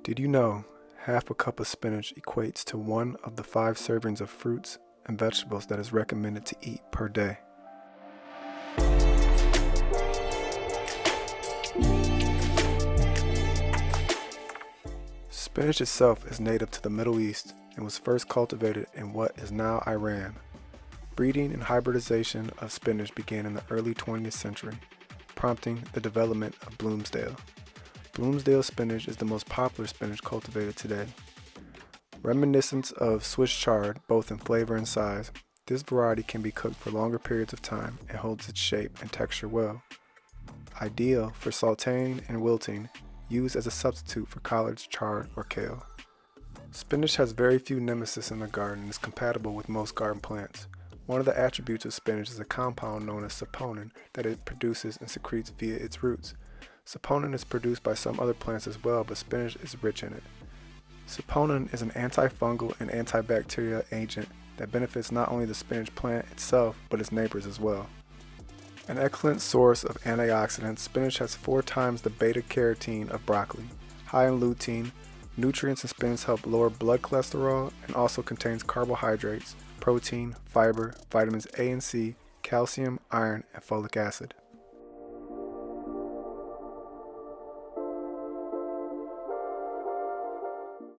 Did you know half a cup of spinach equates to one of the 5 servings of fruits and vegetables that is recommended to eat per day? Spinach itself is native to the Middle East and was first cultivated in what is now Iran. Breeding and hybridization of spinach began in the early 20th century, prompting the development of BLOOMSDALE. BLOOMSDALE spinach is the most popular spinach cultivated today. Reminiscent of Swiss chard, both in flavor and size, this variety can be cooked for longer periods of time and holds its shape and texture well. Ideal for sautéing and wilting, used as a substitute for collard chard or kale. Spinach has very few nemesis in the garden and is compatible with most garden plants. One of the attributes of spinach is a compound known as saponin that it produces and secretes via its roots. Saponin is produced by some other plants as well, but spinach is rich in it. Saponin is an antifungal and antibacterial agent that benefits not only the spinach plant itself, but its neighbors as well. An excellent source of antioxidants, spinach has 4 times the beta-carotene of broccoli. High in lutein, nutrients in spinach help lower blood cholesterol and also contains carbohydrates, protein, fiber, vitamins A and C, calcium, iron, and folic acid.